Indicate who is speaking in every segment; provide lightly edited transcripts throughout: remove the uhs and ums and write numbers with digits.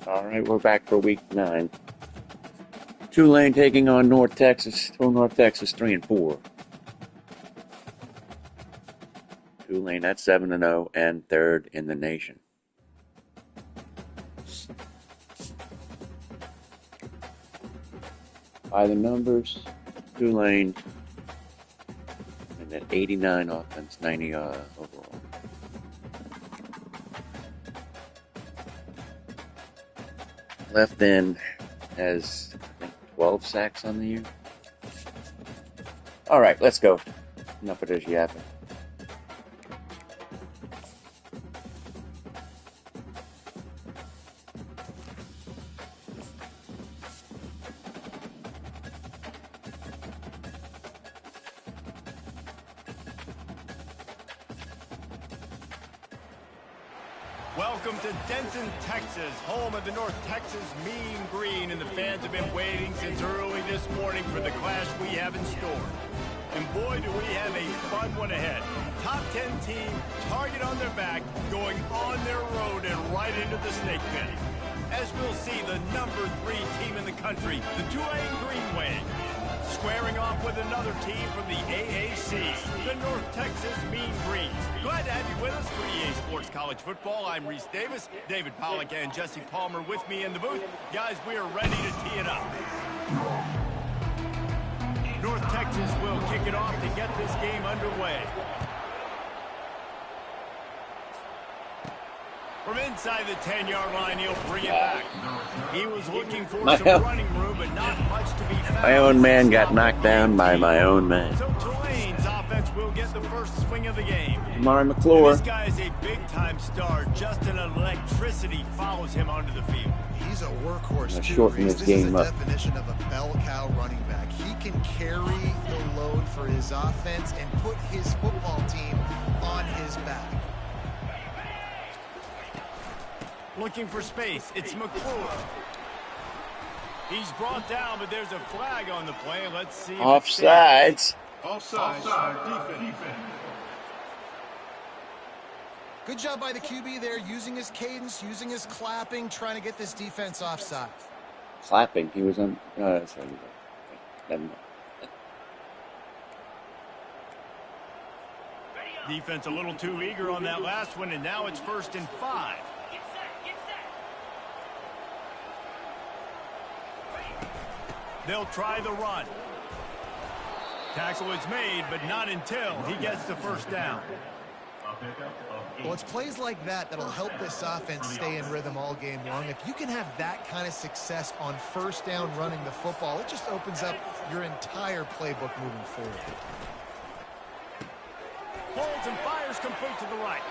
Speaker 1: All right, we're back for week 9. Tulane taking on North Texas. North Texas 3-4. Tulane at 7-0 and third in the nation. By the numbers, Tulane and then 89 offense, 90 overall. Left end has, I think, 12 sacks on the year. All right, let's go. Enough of this yapping.
Speaker 2: Welcome to Denton, Texas, home of the North Texas Mean Green, and the fans have been waiting since early this morning for the clash we have in store. And boy, do we have a fun one ahead. Top 10 team, target on their back, going on their road and right into the snake pit. As we'll see, the number 3 team in the country, the Tulane Green Wave, squaring off with another team from the AAC, the North Texas Mean Green. Glad to have you with us for EA Sports College Football. I'm Reese Davis, David Pollack and Jesse Palmer with me in the booth. Guys, we are ready to tee it up. North Texas will kick it off to get this game underway. From inside the 10-yard line, he'll bring it back. He was looking for some running room, but not much to be found.
Speaker 1: My own man got knocked down by my own man.
Speaker 2: So Tulane's offense will get the first swing of the game.
Speaker 1: Amari McClure.
Speaker 2: This guy is a big-time star. Just an electricity follows him onto the field.
Speaker 3: He's a workhorse, too.
Speaker 1: Shorten this game up.
Speaker 3: This is the definition of a bell cow running back. He can carry the load for his offense and put his football team on his back.
Speaker 2: Looking for space. It's McClure. He's brought down, but there's a flag on the play. Let's see.
Speaker 1: Offsides.
Speaker 4: Offside. Defense.
Speaker 3: Good job by the QB there, using his cadence, using his clapping, trying to get this defense offside.
Speaker 1: Clapping. He was on. Sorry. Never mind.
Speaker 2: Defense a little too eager on that last one, and now it's 1st and 5. They'll try the run. Tackle is made, but not until he gets the first down.
Speaker 3: Well, it's plays like that that'll help this offense stay in rhythm all game long. If you can have that kind of success on 1st down running the football, it just opens up your entire playbook moving forward.
Speaker 2: Holds and fires complete to the right.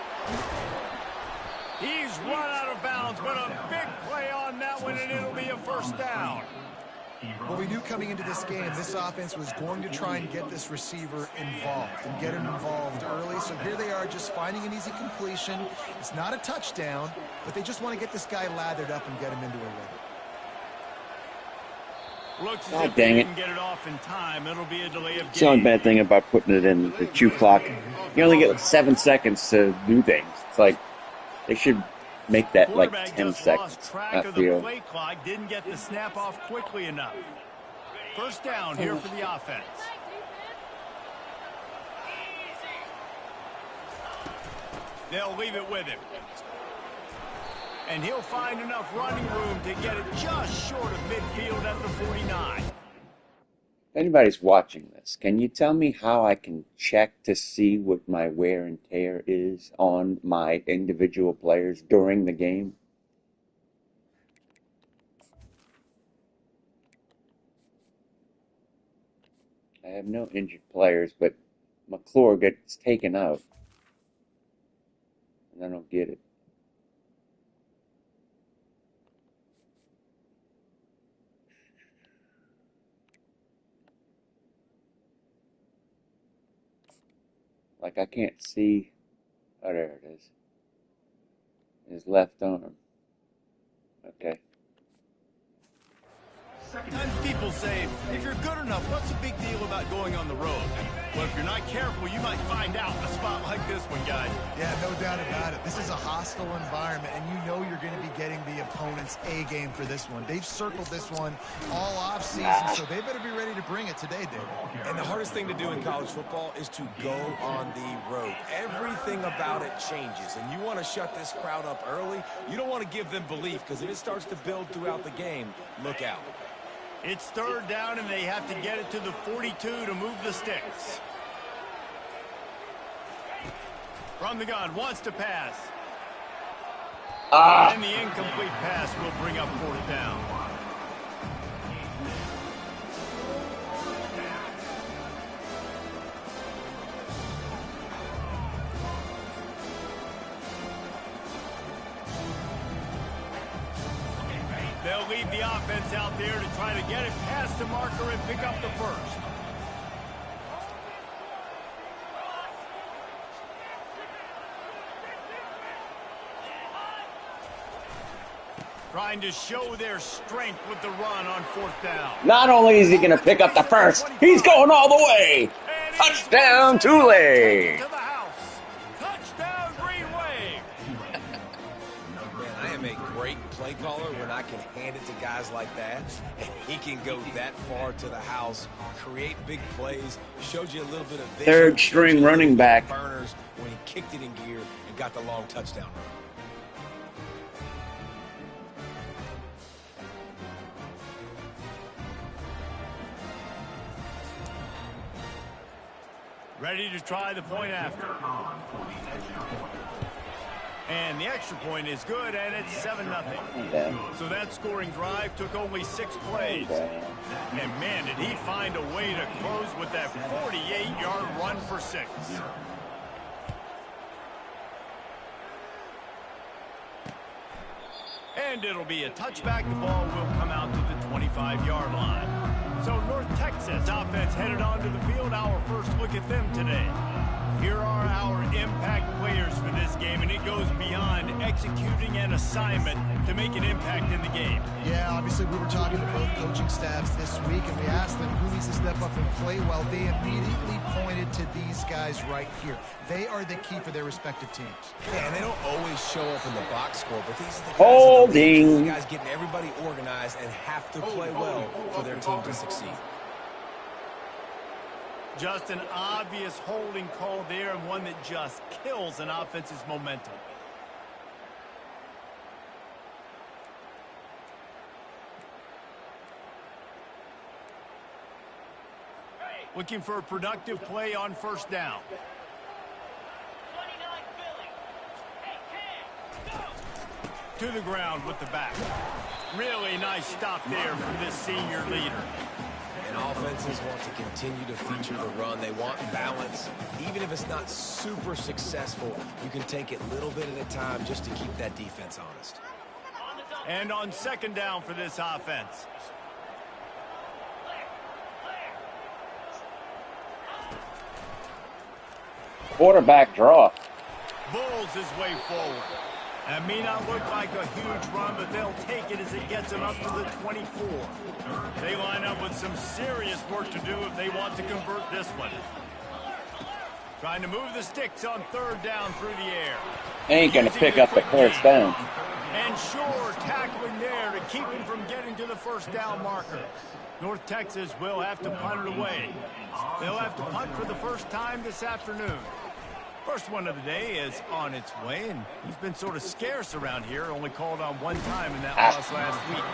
Speaker 2: He's run out of bounds, but a big play on that one, and it'll be a 1st down.
Speaker 3: Well, we knew coming into this game, this offense was going to try and get this receiver involved and get him involved early. So here they are just finding an easy completion. It's not a touchdown, but they just want to get this guy lathered up and get him into a rhythm.
Speaker 2: Looks as if
Speaker 1: dang
Speaker 2: they
Speaker 1: it.
Speaker 2: didn't get it off in time. It'll be a delay of
Speaker 1: It's the only
Speaker 2: game.
Speaker 1: bad thing about putting it in the chew clock. You only get 7 seconds to do things. It's like they should make that like
Speaker 2: Quarterback
Speaker 1: 10
Speaker 2: just
Speaker 1: seconds.
Speaker 2: lost track
Speaker 1: Not
Speaker 2: of the
Speaker 1: feel.
Speaker 2: play clock. Didn't get the snap off quickly enough. 1st down here for the offense. They'll leave it with him. And he'll find enough running room to get it just short of midfield at the 49.
Speaker 1: If anybody's watching this, can you tell me how I can check to see what my wear and tear is on my individual players during the game? I have no injured players, but McClure gets taken out. And I don't get it. Like I can't see. Oh, there it is. His left arm. Okay.
Speaker 2: Sometimes people say, if you're good enough, what's the big deal about going on the road? Well, if you're not careful, you might find out a spot like this one, guys.
Speaker 3: Yeah, no doubt about it. This is a hostile environment, and you know you're going to be getting the opponent's A game for this one. They've circled this one all offseason, so they better be ready to bring it today, David.
Speaker 5: And the hardest thing to do in college football is to go on the road. Everything about it changes, and you want to shut this crowd up early. You don't want to give them belief, because if it starts to build throughout the game, look out.
Speaker 2: It's third down, and they have to get it to the 42 to move the sticks. From the gun, wants to pass. And the incomplete pass will bring up fourth down. They'll leave the offense out there to try to get it past the marker and pick up the first. Trying to show their strength with the run on fourth down.
Speaker 1: Not only is he going to pick up the first, he's going all the way. Touchdown, Tulane.
Speaker 2: To the house. Touchdown, Green Wave.
Speaker 5: Man, I am a great play caller when I can hand it to guys like that. And he can go that far to the house, create big plays, showed you a little bit of vision.
Speaker 1: Third string running back.
Speaker 5: Burners when he kicked it in gear and got the long touchdown run.
Speaker 2: Ready to try the point after. And the extra point is good, and it's 7-0. So that scoring drive took only 6 plays. And, man, did he find a way to close with that 48-yard run for 6. And it'll be a touchback. The ball will come out to the 25-yard line. So North Texas offense headed onto the field. Our first look at them today. Here are our impact players for this game, and it goes beyond executing an assignment to make an impact in the game.
Speaker 3: Yeah, obviously we were talking to both coaching staffs this week, and we asked them who needs to step up and play well. They immediately pointed to these guys right here. They are the key for their respective teams.
Speaker 5: Yeah, and they don't always show up in the box score, but these are the guys,
Speaker 1: Holding.
Speaker 5: the guys getting everybody organized and have to play well for their team to succeed.
Speaker 2: Just an obvious holding call there, and one that just kills an offense's momentum. Looking for a productive play on first down. To the ground with the back. Really nice stop there from this senior leader.
Speaker 5: And offenses want to continue to feature the run. They want balance. Even if it's not super successful, you can take it little bit at a time just to keep that defense honest.
Speaker 2: And on second down for this offense.
Speaker 1: Quarterback draw.
Speaker 2: Bulls his way forward. That may not look like a huge run, but they'll take it as it gets them up to the 24. They line up with some serious work to do if they want to convert this one. Trying to move the sticks on third down through the air.
Speaker 1: Ain't going to pick up the first down.
Speaker 2: And sure, tackling there to keep him from getting to the first down marker. North Texas will have to punt it away. They'll have to punt for the first time this afternoon. First one of the day is on its way, and he's been sort of scarce around here, only called on one time in that loss last week.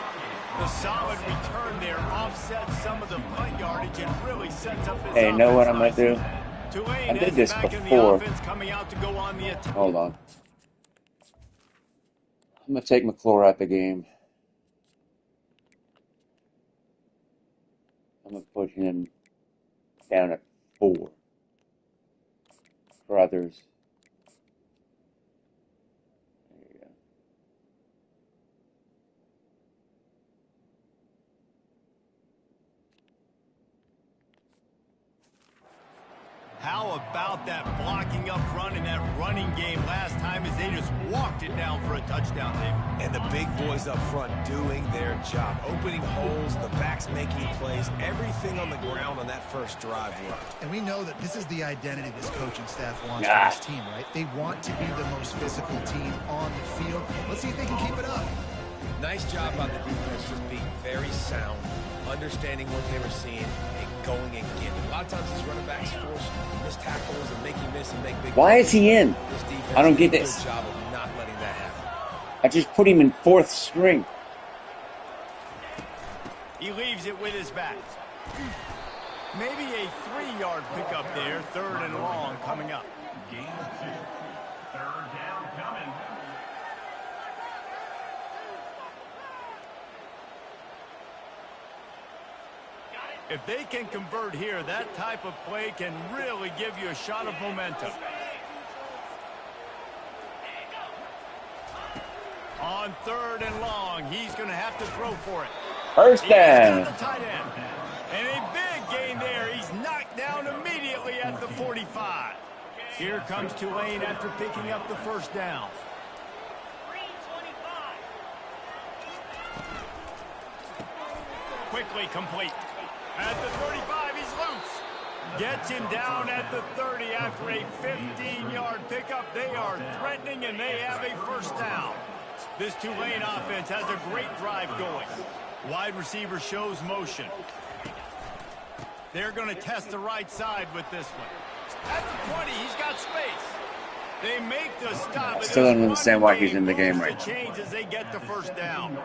Speaker 2: The solid return there offsets some of the punt yardage and really sets up this
Speaker 1: Hey, know what I'm going
Speaker 2: nicely.
Speaker 1: to do?
Speaker 2: Tulane
Speaker 1: I did
Speaker 2: is
Speaker 1: this
Speaker 2: back in the
Speaker 1: before.
Speaker 2: offense, coming out to go on the attack.
Speaker 1: Hold on. I'm going to take McClure out the game. I'm going to push him down at 4. Brothers. There you go.
Speaker 2: How about that blocking up front in that running game last time as they just walked it down for a touchdown, David?
Speaker 5: And the big boys up front doing their job. Opening holes, the backs making plays, everything on the ground on that first drive worked.
Speaker 3: And we know that this is the identity this coaching staff wants for this team, right? They want to be the most physical team on the field. Let's see if they can keep it up.
Speaker 5: Nice job on the defense, just being very sound, understanding what they were seeing, and going and getting it. A lot of times these running backs force missed tackles and make you miss and make big
Speaker 1: Why
Speaker 5: plays.
Speaker 1: is he in?
Speaker 5: This defense
Speaker 1: I don't get
Speaker 5: did a
Speaker 1: this.
Speaker 5: good job of not letting that happen.
Speaker 1: I just put him in 4th string.
Speaker 2: He leaves it with his back. Maybe a 3-yard pickup there, 3rd and long coming up.
Speaker 4: Gain of 2. 3rd down coming.
Speaker 2: If they can convert here, that type of play can really give you a shot of momentum. On 3rd and long, he's going to have to throw for it.
Speaker 1: First down.
Speaker 2: He's got the tight end. And a big gain there. He's knocked down immediately at the 45. Here comes Tulane after picking up the 1st down. Quickly complete. At the 35, he's loose. Gets him down at the 30 after a 15-yard pickup. They are threatening, and they have a 1st down. This Tulane offense has a great drive going. Wide receiver shows motion. They're going to test the right side with this one. At the 20, he's got space. They make the stop.
Speaker 1: Still don't understand why he's in the game right now.
Speaker 2: Change as they get the 1st down.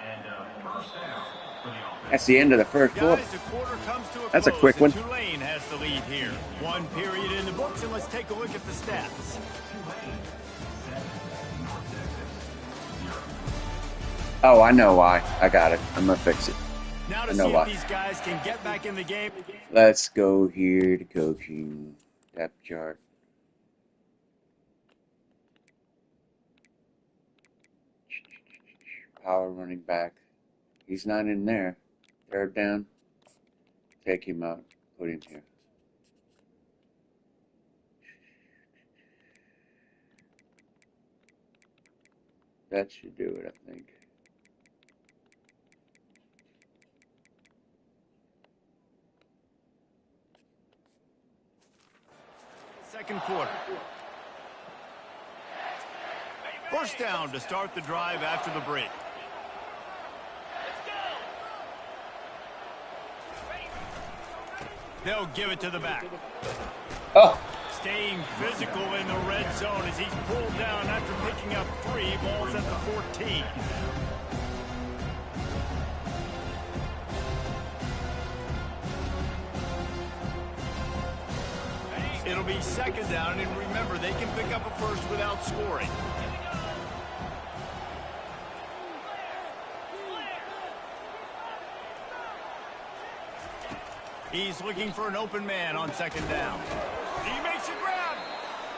Speaker 4: And 1st down for the offense.
Speaker 1: That's the end of the 1st quarter.
Speaker 2: Guys, the quarter comes to a
Speaker 1: That's a
Speaker 2: close,
Speaker 1: quick one.
Speaker 2: and Tulane has the lead here. 1 period in the books, and let's take a look at the stats.
Speaker 1: Oh, I know why. I got it. I'm going to fix it.
Speaker 2: Now to
Speaker 1: I
Speaker 2: see
Speaker 1: know
Speaker 2: if
Speaker 1: why.
Speaker 2: these guys can get back in the game.
Speaker 1: Let's go here to coaching. Depth chart. Power running back. He's not in there. 3rd down. Take him out. Put him here. That should do it, I think.
Speaker 2: Second quarter. 1st down to start the drive after the break. They'll give it to the back.
Speaker 1: Oh,
Speaker 2: Staying physical in the red zone as he's pulled down after picking up 3 balls at the 14. It'll be 2nd down, and remember, they can pick up a 1st without scoring. He's looking for an open man on 2nd down. He makes a grab.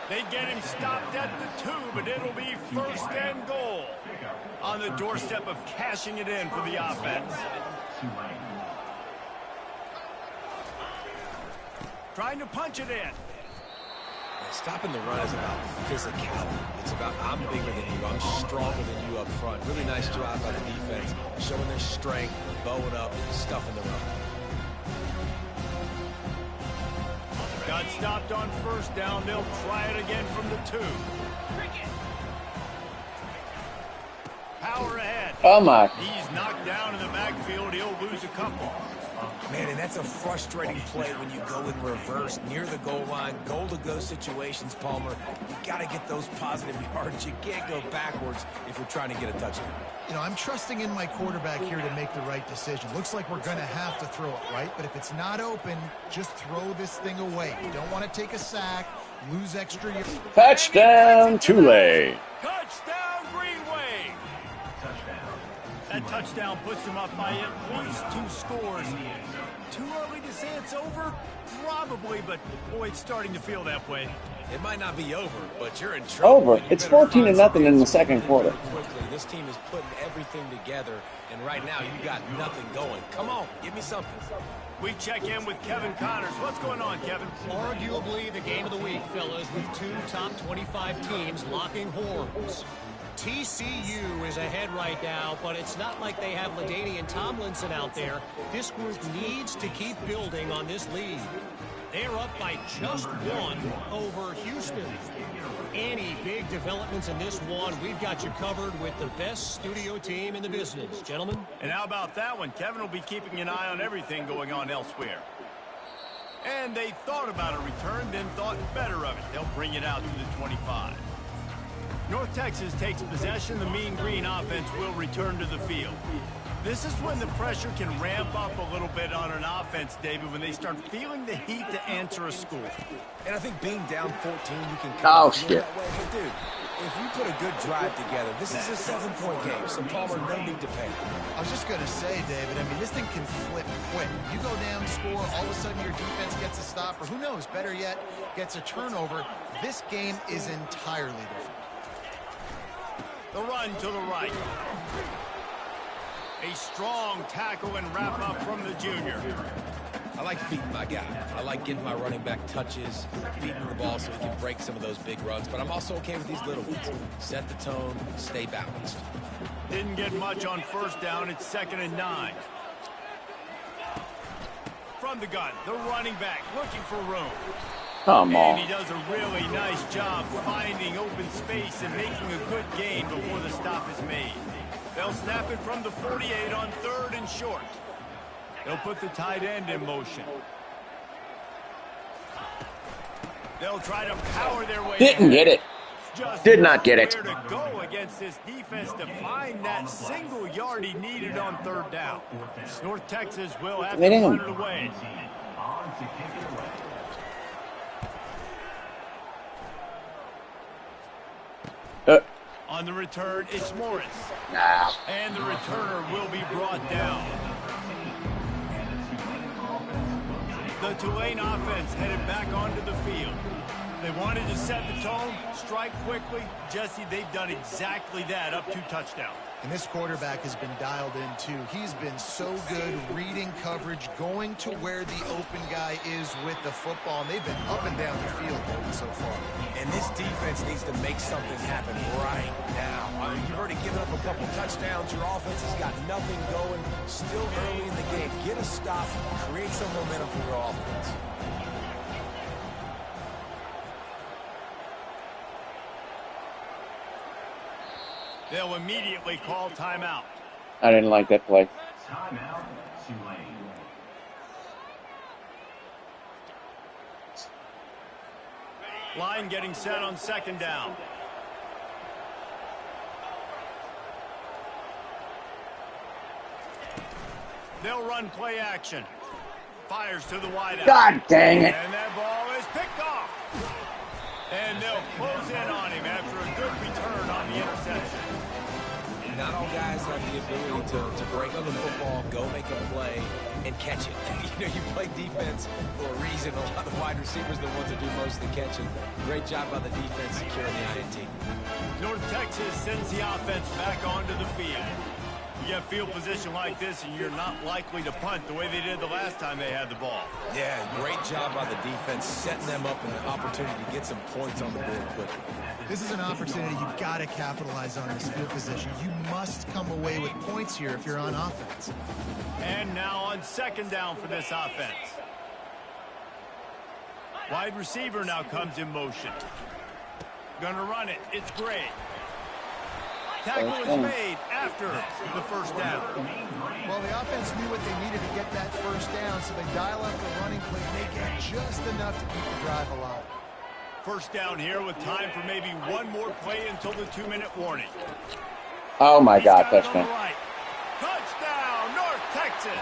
Speaker 2: They get him stopped at the 2, but it'll be 1st and goal. On the doorstep of cashing it in for the offense. Trying to punch it in.
Speaker 5: Stopping the run is about physicality. It's about I'm bigger than you, I'm stronger than you up front. Really nice job by the defense, showing their strength, bowing up, stuffing the run.
Speaker 2: Got stopped on 1st down. They'll try it again from the 2. Power ahead.
Speaker 1: oh my.
Speaker 2: He's knocked down in the backfield. He'll lose a couple.
Speaker 5: Man, and that's a frustrating play when you go in reverse near the goal line, goal-to-go situations, Palmer. You got to get those positive yards. You can't go backwards if you're trying to get a touchdown.
Speaker 3: You know, I'm trusting in my quarterback here to make the right decision. Looks like we're going to have to throw it, right? But if it's not open, just throw this thing away. You don't want to take a sack, lose extra yards.
Speaker 1: Touchdown, Tulane.
Speaker 2: Touchdown, Greenway. That touchdown puts them up by at least 2 scores. Too early to say it's over? Probably, but boy, it's starting to feel that way.
Speaker 5: It might not be over, but you're in trouble.
Speaker 1: Over. It's 14-0 in the 2nd quarter.
Speaker 5: Quickly, this team is putting everything together, and right now you got nothing going. Come on, give me something.
Speaker 2: We check in with Kevin Connors. What's going on, Kevin?
Speaker 6: Arguably the game of the week, fellas, with 2 top 25 teams locking horns. TCU is ahead right now, but it's not like they have LaDainian Tomlinson out there. This group needs to keep building on this lead. They're up by just 1 over Houston. any big developments in this one, we've got you covered with the best studio team in the business, gentlemen.
Speaker 2: And how about that one? Kevin will be keeping an eye on everything going on elsewhere. And they thought about a return, then thought better of it. They'll bring it out to the 25. North Texas takes possession. The Mean Green offense will return to the field. This is when the pressure can ramp up a little bit on an offense, David, when they start feeling the heat to answer a score.
Speaker 5: And I think being down 14, you can
Speaker 1: Oh,
Speaker 5: feel
Speaker 1: shit.
Speaker 5: that way. But, dude, if you put a good drive together, this is a 7-point game, so Palmer, no need to panic.
Speaker 3: I was just going to say, David, I mean, this thing can flip quick. You go down, score, all of a sudden your defense gets a stop, or who knows, better yet, gets a turnover. This game is entirely different.
Speaker 2: The run to the right. A strong tackle and wrap up from the junior.
Speaker 5: I like feeding my guy. I like getting my running back touches, feeding the ball so he can break some of those big runs. But I'm also okay with these little ones. Set the tone, stay balanced.
Speaker 2: Didn't get much on first down. It's 2nd and 9. From the gun, the running back looking for room.
Speaker 1: Come
Speaker 2: And he
Speaker 1: on.
Speaker 2: does a really nice job finding open space and making a good gain before the stop is made. They'll snap it from the 48 on 3rd and short. They'll put the tight end in motion. They'll try to power their way.
Speaker 1: Didn't get it.
Speaker 2: Just
Speaker 1: Did not get it.
Speaker 2: where to go against this defense to find that single yard he needed on 3rd down. North Texas will have to
Speaker 1: Get in.
Speaker 2: put it away.
Speaker 4: On to kick it away.
Speaker 2: On the return, it's Morris.
Speaker 1: Nah.
Speaker 2: And the returner will be brought down. The Tulane offense headed back onto the field. They wanted to set the tone, strike quickly. Jesse, they've done exactly that, up 2 touchdowns.
Speaker 3: And this quarterback has been dialed in, too. He's been so good reading coverage, going to where the open guy is with the football. And they've been up and down the field so far.
Speaker 5: And this defense needs to make something happen right now. I mean, you've already given up a couple touchdowns. Your offense has got nothing going. Still early in the game. Get a stop. Create some momentum for your offense.
Speaker 2: They'll immediately call timeout.
Speaker 1: I didn't like that play.
Speaker 4: Timeout, Tulane.
Speaker 2: Line getting set on 2nd down. They'll run play action. Fires to the wideout.
Speaker 1: God dang it.
Speaker 2: And that ball is picked off. And they'll close in on him after a good return on the interception.
Speaker 5: Not all guys have the ability to break up the football, go make a play, and catch it. You know, you play defense for a reason. A lot of the wide receivers are the ones that do most of the catching. Great job by the defense securing the INT.
Speaker 2: North Texas sends the offense back onto the field. You get field position like this, and you're not likely to punt the way they did the last time they had the ball.
Speaker 5: Yeah, great job by the defense, setting them up in an opportunity to get some points on the board quickly.
Speaker 3: This is an opportunity you've got to capitalize on this field position. You must come away with points here if you're on offense.
Speaker 2: And now on 2nd down for this offense. Wide receiver now comes in motion. Gonna run it. It's Gray. Tackle is made after the 1st down.
Speaker 3: Well, the offense knew what they needed to get that 1st down, so they dial up the running play and they get just enough to keep the drive alive.
Speaker 2: 1st down here with time for maybe one more play until the 2-minute warning.
Speaker 1: Oh my
Speaker 2: He's
Speaker 1: God,
Speaker 2: got it on
Speaker 1: touchdown.
Speaker 2: the right. Touchdown, North Texas.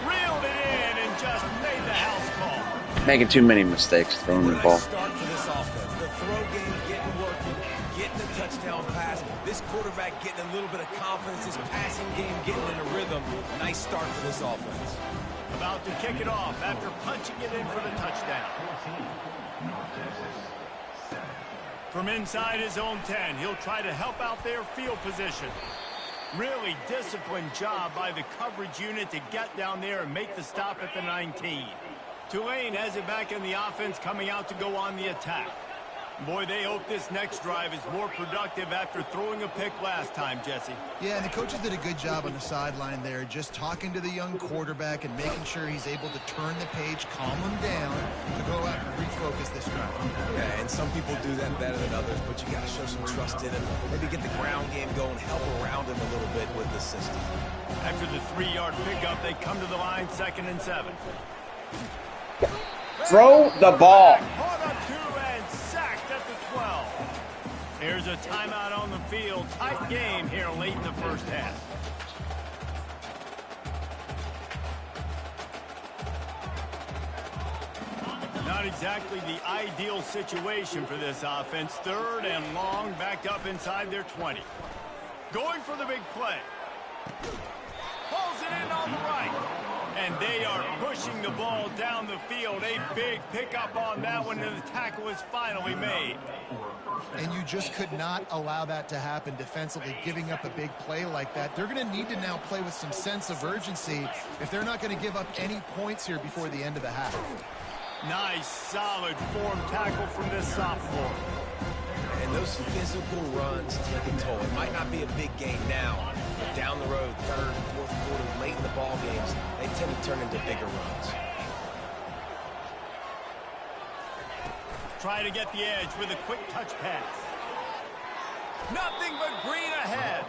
Speaker 2: Reeled it in and just made the house call.
Speaker 1: Making too many mistakes throwing the ball.
Speaker 5: Nice start for this offense. The throw game getting working, getting the touchdown pass. This quarterback getting a little bit of confidence. This passing game getting in a rhythm. Nice start for this offense.
Speaker 2: About to kick it off after punching it in for the touchdown.
Speaker 4: 14, North Texas, 7.
Speaker 2: From inside his own 10, he'll try to help out their field position. Really disciplined job by the coverage unit to get down there and make the stop at the 19. Tulane has it back in the offense, coming out to go on the attack. Boy, they hope this next drive is more productive after throwing a pick last time, Jesse.
Speaker 3: Yeah, and the coaches did a good job on the sideline there, just talking to the young quarterback and making sure he's able to turn the page, calm him down, to go out and refocus this drive.
Speaker 5: Yeah, and some people do that better than others, but you got to show some trust in him. Maybe get the ground game going, help around him a little bit with the system.
Speaker 2: After the 3-yard pickup, they come to the line, 2nd and 7.
Speaker 1: Throw the ball.
Speaker 2: Caught up to and sacked at the 12. Here's a timeout on the field. Tight game here late in the first half. Not exactly the ideal situation for this offense. 3rd and long, backed up inside their 20. Going for the big play. Pulls it in on the right. And they are pushing the ball down the field. A big pickup on that one, and the tackle is finally made.
Speaker 3: And you just could not allow that to happen defensively, giving up a big play like that. They're going to need to now play with some sense of urgency if they're not going to give up any points here before the end of the half.
Speaker 2: Nice, solid form tackle from this sophomore.
Speaker 5: And those physical runs take a toll. It might not be a big game now, but down the road, 3rd, 4th quarter, late in the ball games, they tend to turn into bigger runs.
Speaker 2: Try to get the edge with a quick touch pass. Nothing but green ahead.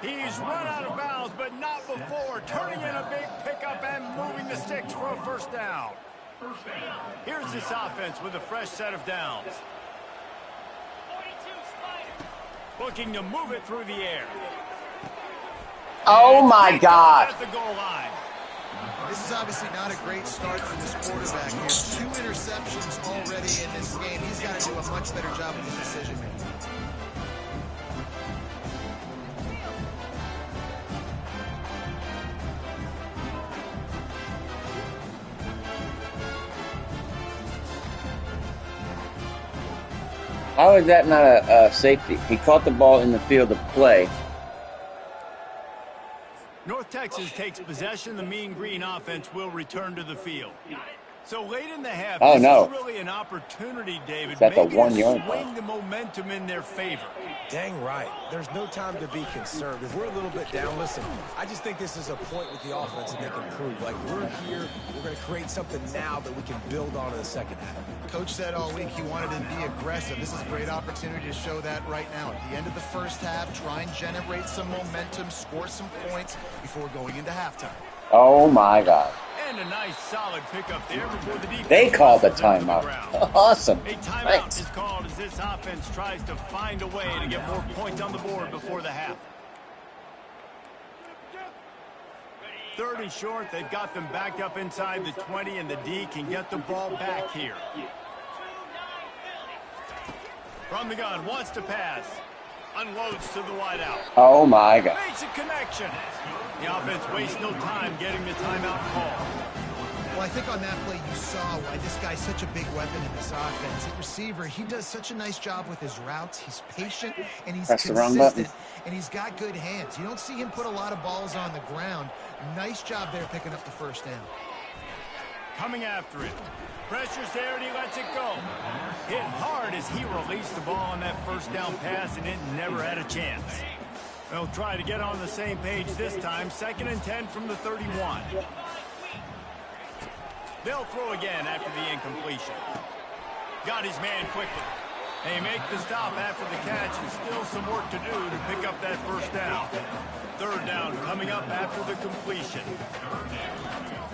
Speaker 2: He's run out of bounds, but not before. Turning in a big pickup and moving the sticks for a first down. Here's this offense with a fresh set of downs. Looking to move it through the air.
Speaker 1: Oh my God.
Speaker 2: At the goal line.
Speaker 3: This is obviously not a great start for this quarterback here. 2 interceptions already in this game. He's got to do a much better job of his decision making.
Speaker 1: How is that not a safety? He caught the ball in the field of play.
Speaker 2: North Texas takes possession. The Mean Green offense will return to the field. So late in the half,
Speaker 1: Oh,
Speaker 2: this
Speaker 1: no.
Speaker 2: is really an opportunity, David,
Speaker 1: That's a
Speaker 2: maybe to
Speaker 1: 1-yard
Speaker 2: swing
Speaker 1: line.
Speaker 2: the momentum in their favor.
Speaker 5: Dang right. There's no time to be concerned. If we're a little bit down, listen, I just think this is a point with the offense that they can prove. Like, we're here, we're going to create something now that we can build on in the second half.
Speaker 3: Coach said all week he wanted to be aggressive. This is a great opportunity to show that right now. At the end of the first half, try and generate some momentum, score some points before going into halftime.
Speaker 1: Oh my God.
Speaker 2: And a nice solid pickup there before the defense.
Speaker 1: They called a
Speaker 2: rushes into the
Speaker 1: timeout.
Speaker 2: ground.
Speaker 1: Awesome.
Speaker 2: A timeout
Speaker 1: Thanks.
Speaker 2: is called as this offense tries to find a way to get more points on the board before the half. 3rd and short, they've got them backed up inside the 20, and the D can get the ball back here. From the gun, wants to pass. Unloads to the wideout.
Speaker 1: Oh my God.
Speaker 2: Makes a connection. The offense wastes no time getting the timeout call.
Speaker 3: Well, I think on that play you saw why this guy's such a big weapon in this offense. At receiver, he does such a nice job with his routes. He's patient, and he's
Speaker 1: Press the wrong button.
Speaker 3: consistent, and he's got good hands. You don't see him put a lot of balls on the ground. Nice job there picking up the first down.
Speaker 2: Coming after it. Pressure's there, and he lets it go. Hit hard as he released the ball on that first down pass, and it never had a chance. They'll try to get on the same page this time. 2nd and 10 from the 31. They'll throw again after the incompletion. Got his man quickly. They make the stop after the catch, and still some work to do to pick up that first down. 3rd down coming up after the completion.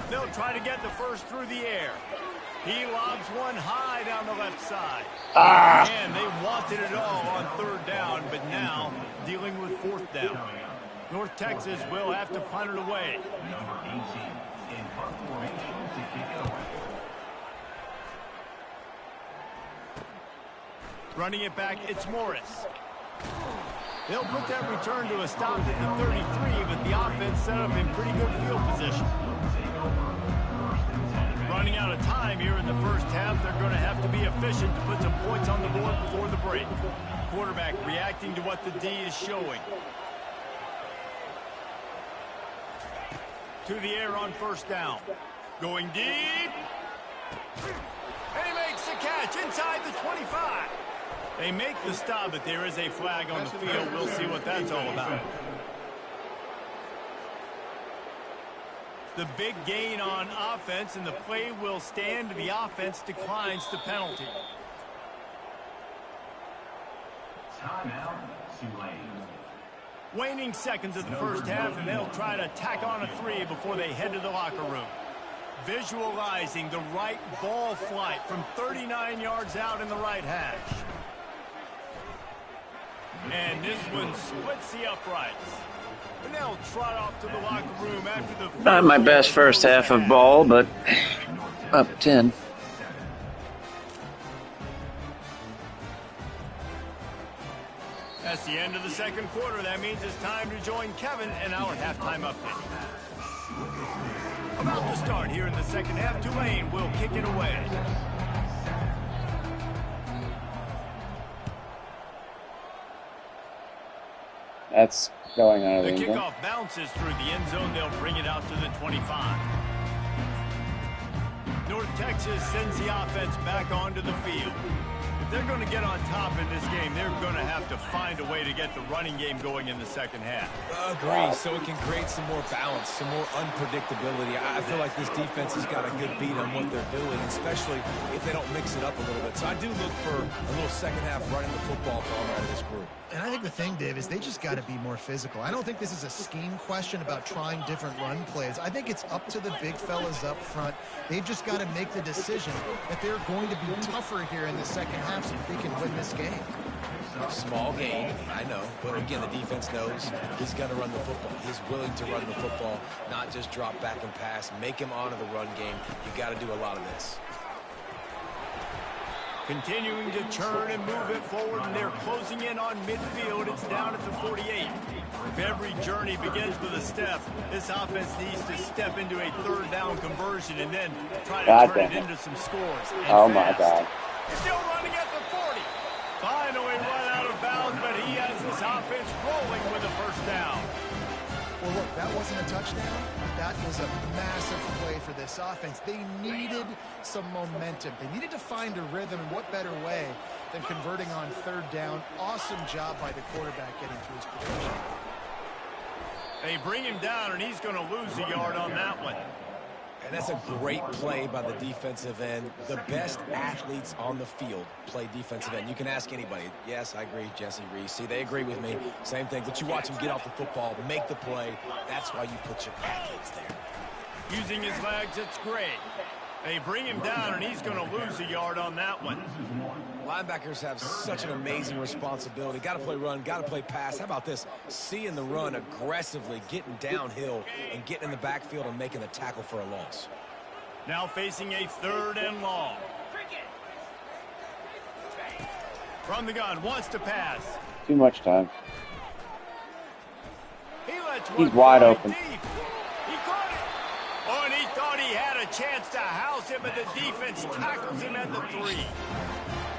Speaker 2: They'll try to get the first through the air. He lobs one high down the left side. And they wanted it all on 3rd down, but now dealing with 4th down. North Texas will have to punt it away. Running it back, it's Morris. They'll put that return to a stop at the 33, but the offense set up in pretty good field position. Running out of time here in the first half, they're going to have to be efficient to put some points on the board before the break. Quarterback reacting to what the D is showing. To the air on 1st down. Going deep. And he makes the catch inside the 25. They make the stop, but there is a flag on the field. We'll see what that's all about. The big gain on offense, and the play will stand. The offense declines the penalty.
Speaker 4: Timeout, Tulane.
Speaker 2: Waning seconds of the first half, and they'll try to tack on a 3 before they head to the locker room. Visualizing the right ball flight from 39 yards out in the right hash. And this one splits the uprights. And they'll trot off to the locker room after the...
Speaker 1: Not my best first half of ball, but up 10.
Speaker 2: That's the end of the second quarter. That means it's time to join Kevin and our halftime update. About to start here in the second half. Tulane will kick it away.
Speaker 1: That's going out of
Speaker 2: The
Speaker 1: the end zone.
Speaker 2: kickoff bounces through the end zone. They'll bring it out to the 25. North Texas sends the offense back onto the field. If they're going to get on top in this game, they're going to have to find a way to get the running game going in the second half.
Speaker 5: Agree, so it can create some more balance, some more unpredictability. I feel like this defense has got a good beat on what they're doing, especially if they don't mix it up a little bit. So I do look for a little second half running the football from out of this group.
Speaker 3: And I think the thing, Dave, is they just got to be more physical. I don't think this is a scheme question about trying different run plays. I think it's up to the big fellas up front. They've just got to make the decision that they're going to be tougher here in the second half so that they can win this game.
Speaker 5: Small gain, I know, but again, the defense knows he's going to run the football. He's willing to run the football, not just drop back and pass, make him honor the run game. You got to do a lot of this.
Speaker 2: Continuing to turn and move it forward, and they're closing in on midfield. It's down at the 48. If every journey begins with a step, this offense needs to step into a third down conversion and then try to turn it into some scores.
Speaker 1: Oh, my God.
Speaker 2: He's still running at the 40. Finally run out of bounds, but he has this offense rolling with a first down.
Speaker 3: Well, look, that wasn't a touchdown. That was a massive play for this offense. They needed some momentum. They needed to find a rhythm, and what better way than converting on third down. Awesome job by the quarterback getting through his protection.
Speaker 2: They bring him down, and he's going to lose a yard on that one.
Speaker 5: And that's a great play by the defensive end. The best athletes on the field play defensive end. You can ask anybody. Yes, I agree, Jesse Reese. See, they agree with me. Same thing. But you watch him get off the football, make the play. That's why you put your athletes there.
Speaker 2: Using his legs, it's great. They bring him down, and he's going to lose a yard on that one.
Speaker 5: Linebackers have such an amazing responsibility. Got to play run, got to play pass. How about this? Seeing the run aggressively, getting downhill, and getting in the backfield and making the tackle for a loss.
Speaker 2: Now facing a third and long. From the gun, wants to pass.
Speaker 1: Too much time.
Speaker 2: He lets
Speaker 1: He's
Speaker 2: one
Speaker 1: wide
Speaker 2: fly
Speaker 1: open.
Speaker 2: deep. He caught it. Oh, and he thought he had a chance to house him, but the defense tackles him at the 3.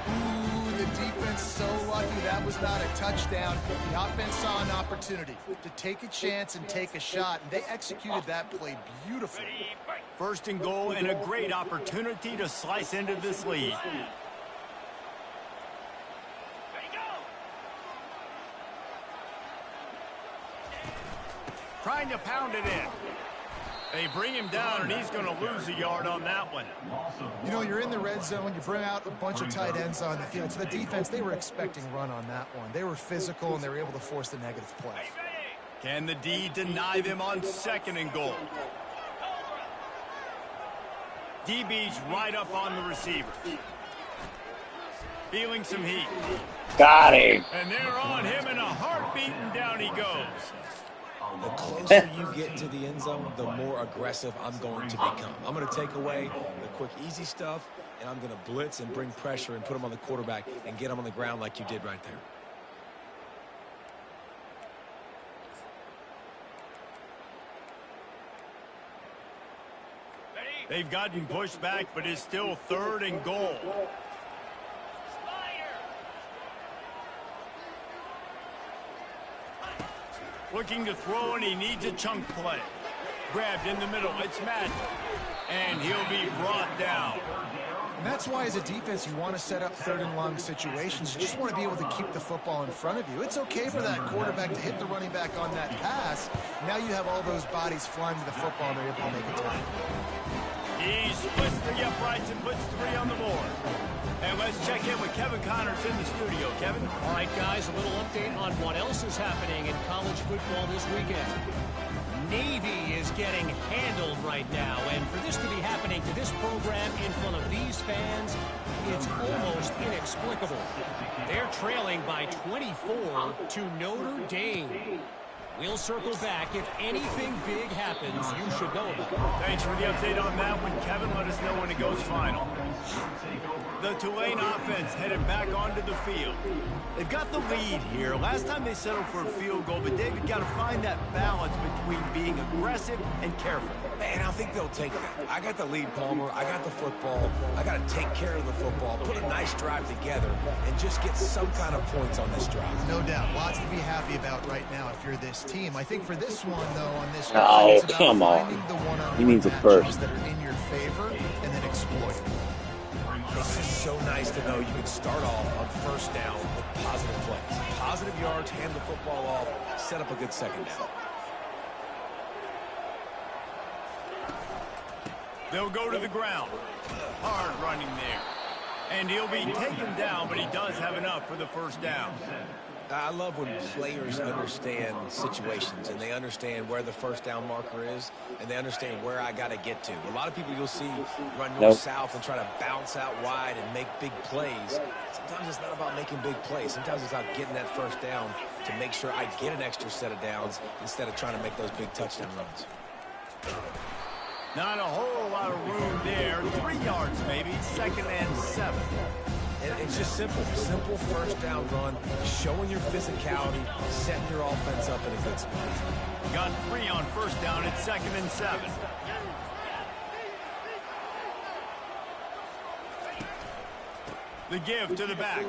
Speaker 3: Ooh, the defense so lucky that was not a touchdown. The offense saw an opportunity to take a chance and take a shot, and they executed that play beautifully.
Speaker 2: First and goal, and a great opportunity to slice into this lead. Trying to pound it in. They bring him down, and he's going to lose a yard on that one.
Speaker 3: You know, you're in the red zone. You bring out a bunch of tight ends on the field. So the defense, they were expecting run on that one. They were physical, and they were able to force the negative play.
Speaker 2: Can the D deny them on second and goal? DB's right up on the receiver. Feeling some heat.
Speaker 1: Got him.
Speaker 2: And they're on him in a heartbeat, and down he goes.
Speaker 5: The closer you get to the end zone, the more aggressive I'm going to become. I'm going to take away the quick, easy stuff, and I'm going to blitz and bring pressure and put him on the quarterback and get him on the ground like you did right there.
Speaker 2: They've gotten pushed back, but it's still third and goal. Looking to throw, and he needs a chunk play. Grabbed in the middle. It's Madden. And he'll be brought down.
Speaker 3: And that's why, as a defense, you want to set up third and long situations. You just want to be able to keep the football in front of you. It's okay for that quarterback to hit the running back on that pass. Now you have all those bodies flying to the football, and they're able to make a tackle.
Speaker 2: He splits the uprights and puts 3 on the board. And let's check in with Kevin Connors in the studio. Kevin?
Speaker 6: All right, guys, a little update on what else is happening in college football this weekend. Navy is getting handled right now, and for this to be happening to this program in front of these fans, it's almost inexplicable. They're trailing by 24 to Notre Dame. We'll circle back. If anything big happens, you should know about it.
Speaker 2: Thanks for the update on that one, Kevin. Let us know when it goes final. The Tulane offense headed back onto the field. They've got the lead here. Last time they settled for a field goal, but David got to find that balance between being aggressive and careful.
Speaker 5: And I think they'll take that. I got the lead, Palmer. I got the football. I got to take care of the football, put a nice drive together, and just get some kind of points on this drive.
Speaker 3: No doubt. Lots to be happy about right now if you're this team. I think for this one, though, on this
Speaker 1: Oh,
Speaker 3: drive, it's about
Speaker 1: come on.
Speaker 3: finding the one-on-one
Speaker 1: He means it
Speaker 3: matchups
Speaker 1: first.
Speaker 3: that are in your favor and then exploit.
Speaker 5: It's just so nice to know you can start off on first down with positive plays. Positive yards, hand the football off, set up a good second down.
Speaker 2: They'll go to the ground. Hard running there. And he'll be taken down, but he does have enough for the first down.
Speaker 5: I love when players understand situations and they understand where the first down marker is and they understand where I got to get to. A lot of people you'll see run north-south and try to bounce out wide and make big plays. Sometimes it's not about making big plays. Sometimes it's about getting that first down to make sure I get an extra set of downs instead of trying to make those big touchdown runs.
Speaker 2: Not a whole lot of room there. 3 yards maybe, 2nd and 7.
Speaker 5: It's just simple. Simple first down run, showing your physicality, setting your offense up in a good spot.
Speaker 2: Got 3 on first down at 2nd and 7. The give to the back.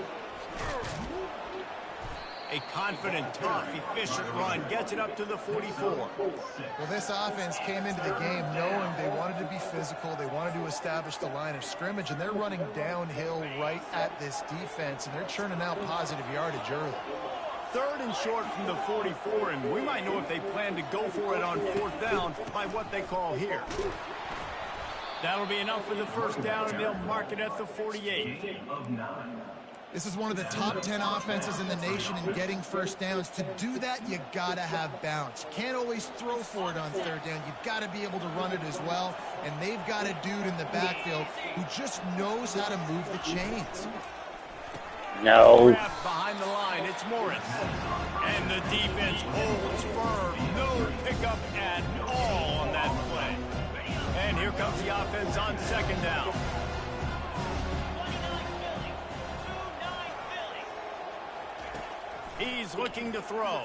Speaker 2: A confident, tough, efficient run gets it up to the 44.
Speaker 3: Well, this offense came into the game knowing they wanted to be physical, they wanted to establish the line of scrimmage, and they're running downhill right at this defense, and they're churning out positive yardage early.
Speaker 2: 3rd and short from the 44, and we might know if they plan to go for it on 4th down by what they call here. That'll be enough for the first down, and they'll mark it at the 48.
Speaker 3: This is one of the top 10 offenses in the nation in getting first downs. To do that, you got to have balance. You can't always throw for it on 3rd down. You've got to be able to run it as well. And they've got a dude in the backfield who just knows how to move the chains.
Speaker 1: No.
Speaker 2: Behind the line, it's Morris. And the defense holds firm. No pickup at all on that play. And here comes the offense on 2nd down. He's looking to throw.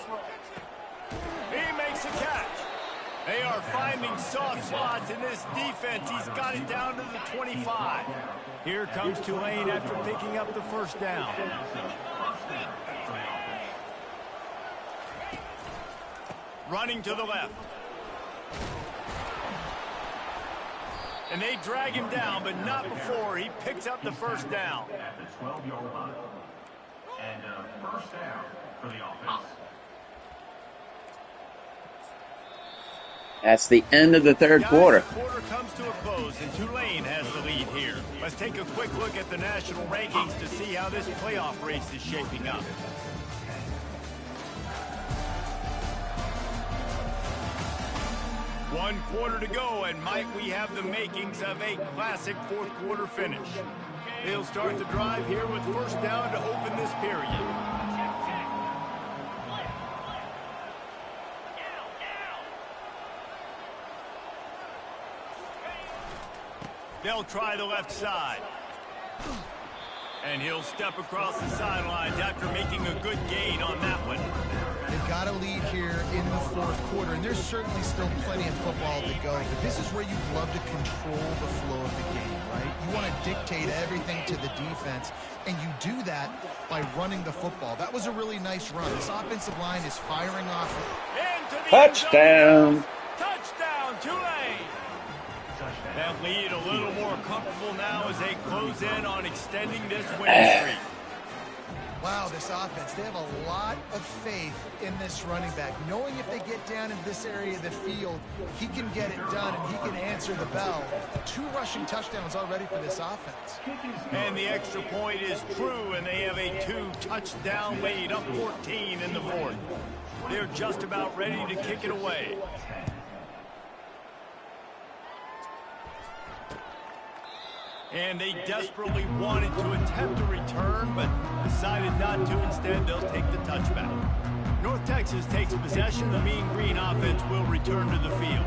Speaker 2: He makes a catch. They are finding soft spots in this defense. He's got it down to the 25. Here comes Tulane after picking up the first down. Running to the left. And they drag him down, but not before he picks up the first down.
Speaker 4: At the 12-yard line. And first down for the offense.
Speaker 1: That's the end of the 3rd quarter.
Speaker 2: The quarter comes to a close, and Tulane has the lead here. Let's take a quick look at the national rankings to see how this playoff race is shaping up. One quarter to go, and might we have the makings of a classic 4th quarter finish. They'll start the drive here with first down to open this period. They'll try the left side. And he'll step across the sidelines after making a good gain on that one.
Speaker 3: They've got a lead here in the 4th quarter, and there's certainly still plenty of football to go, but this is where you'd love to control the flow of the game, right? You want to dictate everything to the defense, and you do that by running the football. That was a really nice run. This offensive line is firing off.
Speaker 1: Touchdown!
Speaker 2: Touchdown, Tulane! That lead a little more comfortable now as they close in on extending this winning streak.
Speaker 3: Wow, this offense, they have a lot of faith in this running back, knowing if they get down into this area of the field, he can get it done and he can answer the bell. 2 rushing touchdowns already for this offense.
Speaker 2: And the extra point is true, and they have a 2-touchdown lead, up 14 in the 4th. They're just about ready to kick it away. And they desperately wanted to attempt a return, but decided not to. Instead, they'll take the touchback. North Texas takes possession. The Mean Green offense will return to the field.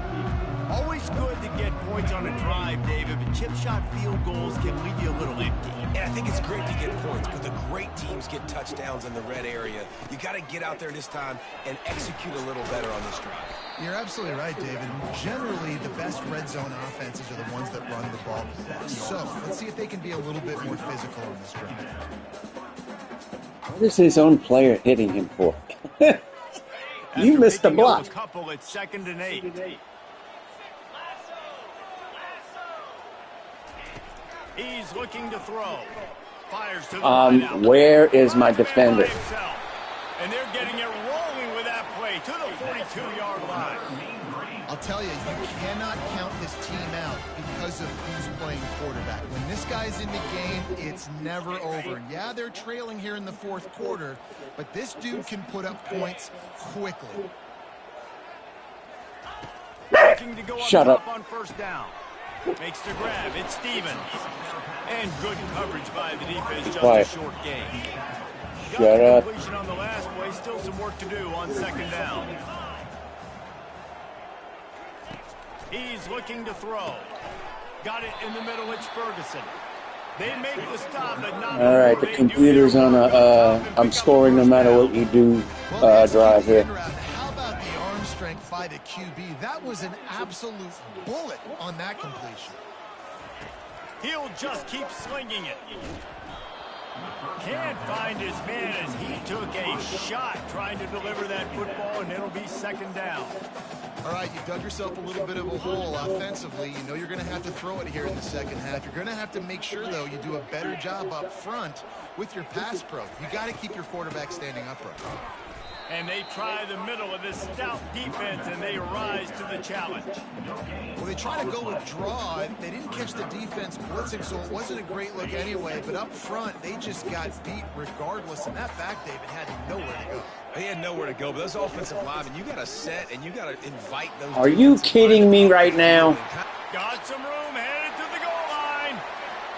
Speaker 2: Always good to get points on a drive, David, but chip shot field goals can leave you a little empty.
Speaker 5: And I think it's great to get points, but the great teams get touchdowns in the red area. You got to get out there this time and execute a little better on this drive.
Speaker 3: You're absolutely right, David. Generally, the best red zone offenses are the ones that run the ball. So, let's see if they can be a little bit more physical on this drive.
Speaker 1: What is his own player hitting him for? You missed the block.
Speaker 2: A couple at 2nd and 8. He's looking to throw. Fires to the right.
Speaker 1: Where is my defender?
Speaker 2: And they're getting it rolling with that play to the 42-yard line.
Speaker 3: I'll tell you, you cannot count this team out because of who's playing quarterback. When this guy's in the game, it's never over. Yeah, they're trailing here in the 4th quarter, but this dude can put up points quickly.
Speaker 2: Looking to go
Speaker 1: Shut up.
Speaker 2: on 1st down. Makes the grab. It's Stevens. And good coverage by the defense. Just
Speaker 1: Quiet.
Speaker 2: a short game.
Speaker 1: Shut up.
Speaker 2: Completion on the last play. Still some work to do on 2nd down. He's looking to throw. Got it in the middle. It's Ferguson. They make the stop, but not.
Speaker 1: All right, the computer's on a I'm scoring no matter what you do drive here.
Speaker 3: How about the arm strength by the QB? That was an absolute bullet on that completion.
Speaker 2: He'll just keep slinging it. Can't find his man as he took a shot trying to deliver that football, and it'll be 2nd down.
Speaker 3: All right, you've dug yourself a little bit of a hole offensively. You know you're going to have to throw it here in the 2nd half. You're going to have to make sure, though, you do a better job up front with your pass pro. You got to keep your quarterback standing upright.
Speaker 2: And they try the middle of this stout defense, and they rise to the challenge.
Speaker 3: Well, they try to go with draw. They didn't catch the defense blitzing, so it wasn't a great look anyway. But up front, they just got beat regardless. And that back, David, had nowhere to go.
Speaker 5: They had nowhere to go, but those offensive linemen, you got to set and you got to invite those.
Speaker 1: Are you kidding me right now?
Speaker 2: Got some room, headed to the goal line,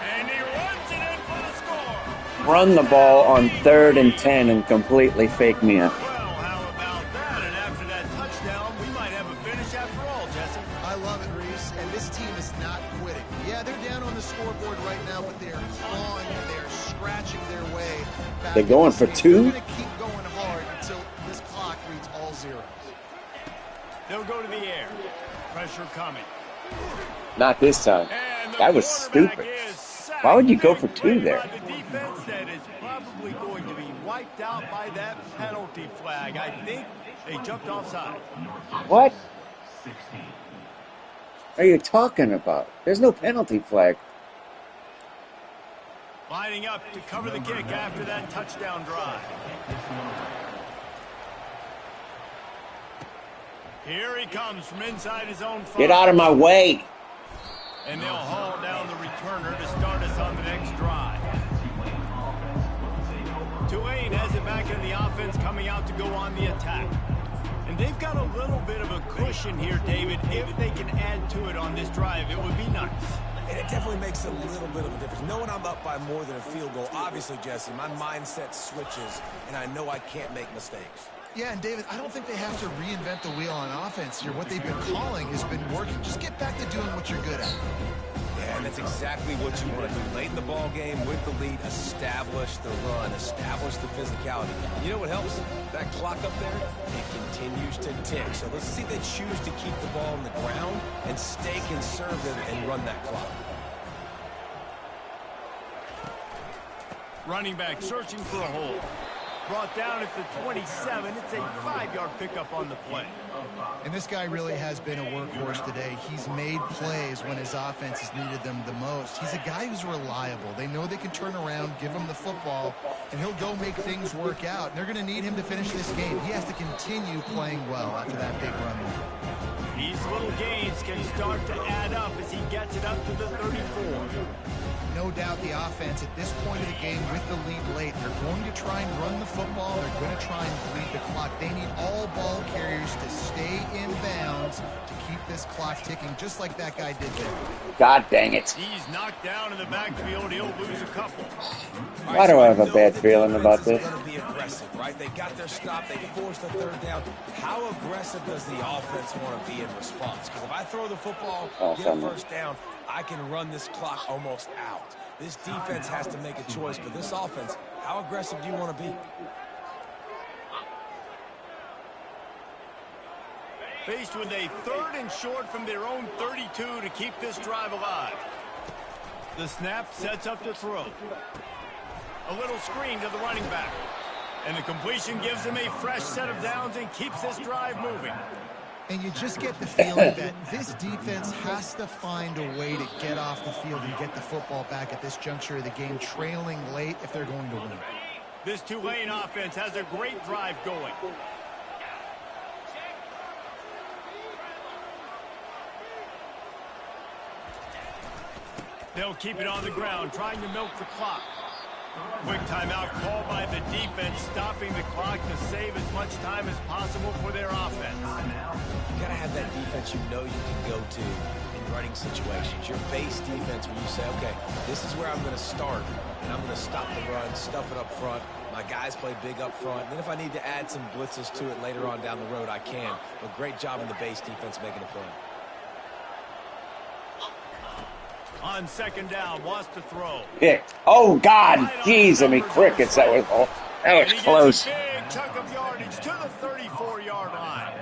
Speaker 2: and he runs it in for the score.
Speaker 1: Run the ball on 3rd and 10 and completely fake me up.
Speaker 2: Well, how about that? And after that touchdown, we might have a finish after all, Jesse.
Speaker 3: I love it, Reese, and this team is not quitting. Yeah, they're down on the scoreboard right now, but they're clawing, they're scratching their way back.
Speaker 1: They're going for 2?
Speaker 3: They're going to keep going hard until this clock reads all zeros.
Speaker 2: They'll go to the air. Pressure coming.
Speaker 1: Not this time. That was stupid. Why would you go for 2 there?
Speaker 2: The defense that is probably going to be wiped out by that penalty flag. I think they jumped offside.
Speaker 1: What are you talking about? There's no penalty flag.
Speaker 2: Lining up to cover the kick after that touchdown drive. Here he comes from inside his own 5.
Speaker 1: Get out of my way.
Speaker 2: And they'll haul down the returner to start us on the next drive. Tulane has it back in the offense, coming out to go on the attack. And they've got a little bit of a cushion here, David. If they can add to it on this drive, it would be nice.
Speaker 5: And it definitely makes a little bit of a difference. Knowing I'm up by more than a field goal, obviously, Jesse, my mindset switches, and I know I can't make mistakes.
Speaker 3: Yeah, and David, I don't think they have to reinvent the wheel on offense here. What they've been calling has been working. Just get back to doing what you're good at.
Speaker 5: Yeah, and that's exactly what you want to do. Late in the ball game, with the lead, establish the run, establish the physicality. You know what helps? That clock up there, it continues to tick. So let's see if they choose to keep the ball on the ground and stay conservative and run that clock.
Speaker 2: Running back searching for a hole. Brought down at the 27. It's a 5-yard pickup on the play.
Speaker 3: And this guy really has been a workhorse today. He's made plays when his offense has needed them the most. He's a guy who's reliable. They know they can turn around, give him the football, and he'll go make things work out. And they're going to need him to finish this game. He has to continue playing well after that big run there.
Speaker 2: These little gains can start to add up as he gets it up to the 34.
Speaker 3: No doubt the offense at this point of the game with the lead late, they're going to try and run the football. They're going to try and bleed the clock. They need all ball carriers to stay in bounds to keep this clock ticking, just like that guy did there.
Speaker 1: God dang it.
Speaker 2: He's knocked down in the backfield. He'll lose a couple.
Speaker 1: Why do I have a bad feeling about this?
Speaker 5: Going to be aggressive, right? They got their stop. They forced the third down. How aggressive does the offense want to be in response? Because if I throw the football, get a first down, I can run this clock almost out. This defense has to make a choice, but this offense, how aggressive do you want to be?
Speaker 2: Faced with a 3rd and short from their own 32 to keep this drive alive. The snap sets up to throw. A little screen to the running back. And the completion gives him a fresh set of downs and keeps this drive moving.
Speaker 3: And you just get the feeling that this defense has to find a way to get off the field and get the football back at this juncture of the game, trailing late if they're going to win.
Speaker 2: This Tulane offense has a great drive going. They'll keep it on the ground, trying to milk the clock. Quick timeout called by the defense, stopping the clock to save as much time as possible for their offense.
Speaker 5: You got to have that defense you know you can go to in running situations. Your base defense where you say, okay, this is where I'm going to start, and I'm going to stop the run, stuff it up front. My guys play big up front. And then if I need to add some blitzes to it later on down the road, I can. But great job in the base defense making a play.
Speaker 2: On 2nd down, wants to throw.
Speaker 1: Yeah. Oh, God. Jeez, I mean, crickets. That was close.
Speaker 2: Big chunk of yardage to the 34-yard line.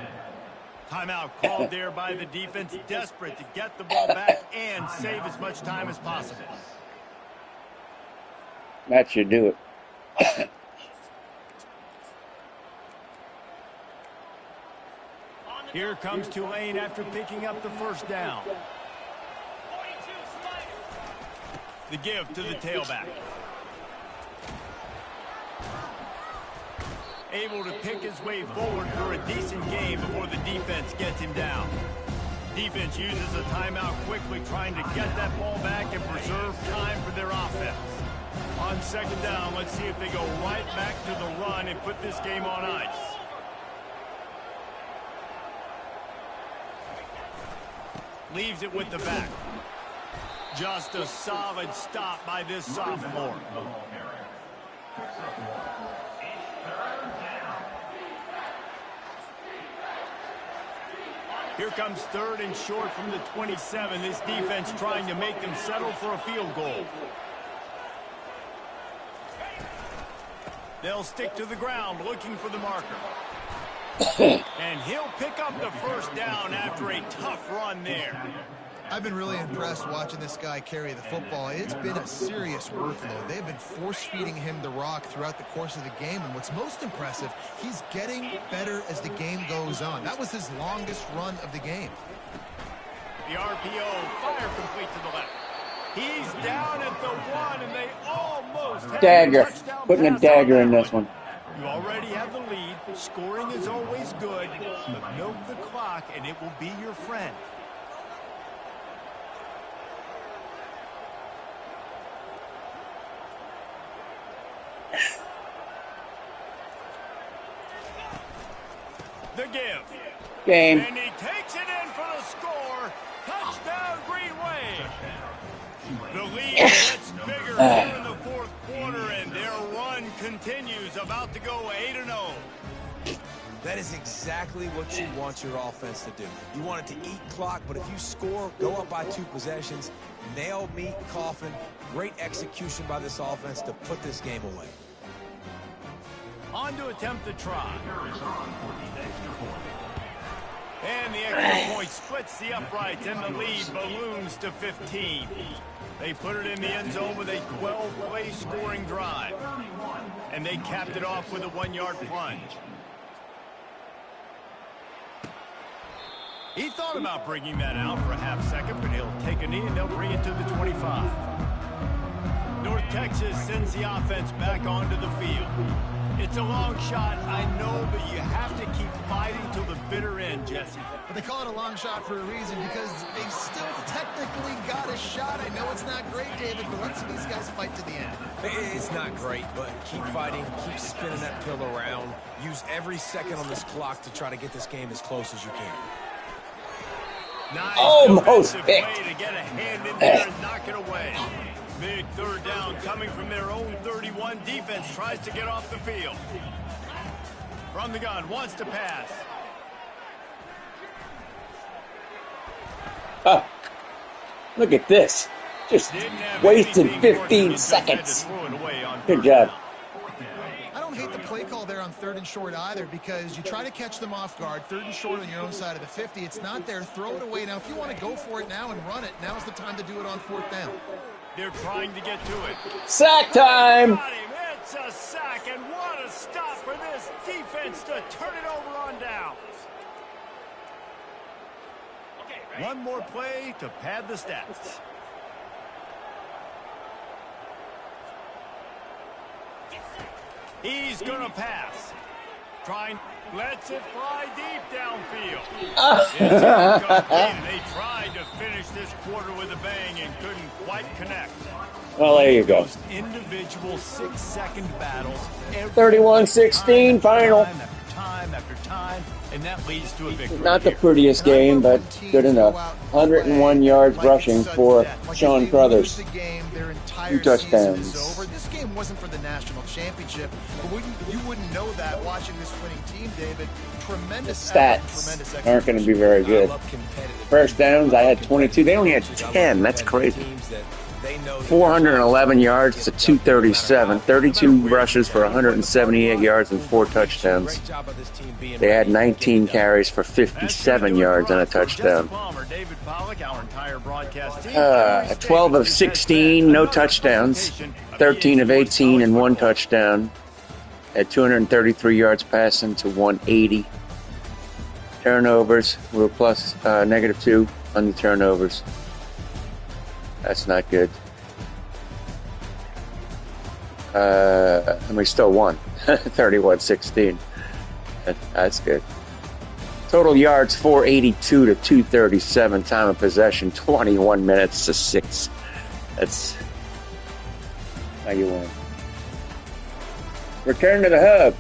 Speaker 2: Timeout called there by the defense, desperate to get the ball back and save as much time as possible.
Speaker 1: That should do it.
Speaker 2: Here comes Tulane after picking up the 1st down. The give to the tailback. Able to pick his way forward for a decent game before the defense gets him down. Defense uses a timeout quickly, trying to get that ball back and preserve time for their offense. On 2nd down, let's see if they go right back to the run and put this game on ice. Leaves it with the back. Just a solid stop by this sophomore. Here comes 3rd and short from the 27. This defense trying to make them settle for a field goal. They'll stick to the ground looking for the marker. And he'll pick up the 1st down after a tough run there.
Speaker 3: I've been really impressed watching this guy carry the football. It's been a serious workload. They've been force-feeding him the rock throughout the course of the game, and what's most impressive, he's getting better as the game goes on. That was his longest run of the game.
Speaker 2: The RPO, fire complete to the left. He's down at the 1, and they almost have
Speaker 1: Dagger.
Speaker 2: a touchdown
Speaker 1: Putting a
Speaker 2: pass
Speaker 1: dagger
Speaker 2: on
Speaker 1: in
Speaker 2: that
Speaker 1: this one.
Speaker 2: You already have the lead. Scoring is always good, but milk the clock, and it will be your friend. The give.
Speaker 1: Game.
Speaker 2: And he takes it in for the score. Touchdown, Green Wave. The lead gets bigger here in the 4th quarter, and their run continues, about to go 8-0.
Speaker 5: That is exactly what you want your offense to do. You want it to eat clock, but if you score, go up by 2 possessions, nail meat coffin, great execution by this offense to put this game away.
Speaker 2: On to attempt the try. And the extra point splits the uprights, and the lead balloons to 15. They put it in the end zone with a 12-play scoring drive. And they capped it off with a 1-yard plunge. He thought about bringing that out for a half second, but he'll take a knee and they'll bring it to the 25. North Texas sends the offense back onto the field. It's a long shot, I know, but you have to keep fighting till the bitter end, Jesse.
Speaker 3: But they call it a long shot for a reason, because they've still technically got a shot. I know it's not great, David, but let's see these guys fight to the end.
Speaker 5: It's not great, but keep fighting, keep spinning that pill around. Use every second on this clock to try to get this game as close as you can.
Speaker 2: Nice
Speaker 1: Almost
Speaker 2: defensive
Speaker 1: picked.
Speaker 2: play to get a hand in there and knock it away. Big third down coming from their own 31. Defense tries to get off the field. From the gun, wants to pass.
Speaker 1: Oh, look at this. Just wasted 15 seconds. Good job.
Speaker 3: I don't hate the play call there on 3rd and short either, because you try to catch them off guard. 3rd and short on your own side of the 50. It's not there. Throw it away. Now, if you want to go for it now and run it, now's the time to do it on 4th down.
Speaker 2: They're trying to get to it.
Speaker 1: Sack time.
Speaker 2: Got him. It's a sack, and what a stop for this defense to turn it over on downs. One more play to pad the stats. He's going to pass. Lets it fly deep downfield. It's incomplete, and they tried to finish this quarter with a bang and couldn't quite connect.
Speaker 1: Well, there you go.
Speaker 2: Those individual 6-second battles.
Speaker 1: 31-16 final.
Speaker 2: Time after time after time, and that leads to a victory.
Speaker 1: Not the
Speaker 2: here.
Speaker 1: prettiest game, but good enough. 101 yards rushing for Sean Crothers. 2 touchdowns.
Speaker 3: This game wasn't for the national championship, but you wouldn't know that watching this winning team, David. Tremendous
Speaker 1: Stats aren't going to be very good. First downs, I had 22. They only had 10. That's crazy. 411 yards to 237. 32 rushes for 178 yards and 4 touchdowns. They had 19 carries for 57 yards and a touchdown. 12 of 16, no touchdowns. 13 of 18 and 1 touchdown. At 233 yards passing to 180. Turnovers were plus -2 on the turnovers. That's not good. And we still won. 31-16. That's good. Total yards 482 to 237. Time of possession 21 minutes to 6. That's how you win. Return to the hub.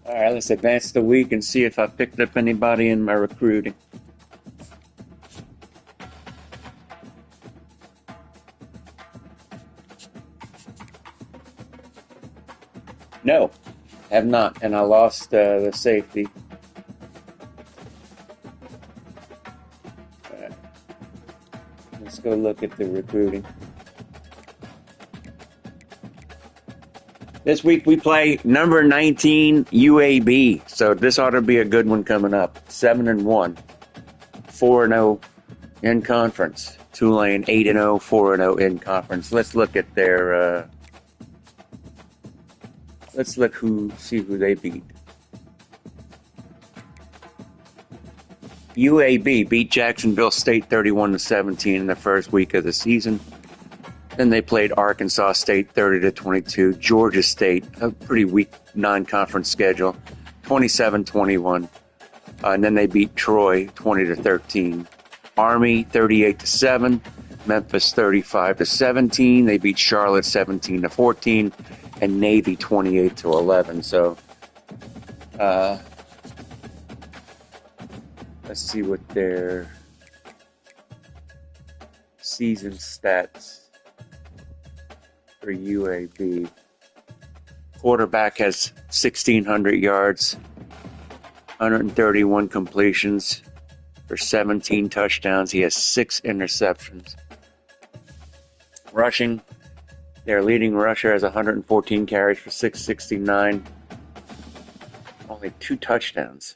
Speaker 1: All right, let's advance the week and see if I picked up anybody in my recruiting. No, have not, and I lost the safety. Let's go look at the recruiting. This week we play number 19 UAB, so this ought to be a good one coming up. 7-1, 4-0 in conference. Tulane 8-0, 4-0 in conference. Let's look at their. Let's look see who they beat. UAB beat Jacksonville State 31-17 in the first week of the season. Then they played Arkansas State 30-22, Georgia State, a pretty weak non-conference schedule, 27-21. And then they beat Troy 20-13. Army 38-7, Memphis 35-17. They beat Charlotte 17-14, and Navy 28-11. So let's see what their season stats for UAB. Quarterback has 1,600 yards, 131 completions for 17 touchdowns. He has 6 interceptions. Rushing, Their leading rusher has 114 carries for 669. Only 2 touchdowns.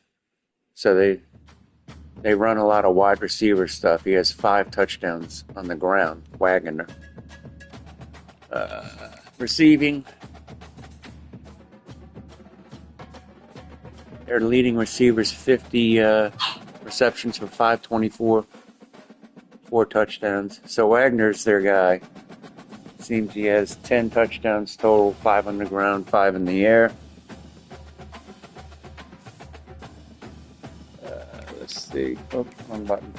Speaker 1: So they run a lot of wide receiver stuff. He has 5 touchdowns on the ground. Wagner. Receiving. Their leading receivers 50 receptions for 524. 4 touchdowns. So Wagner's their guy. Seems he has 10 touchdowns total, 5 on the ground, 5 in the air. Let's see. Oh, wrong button.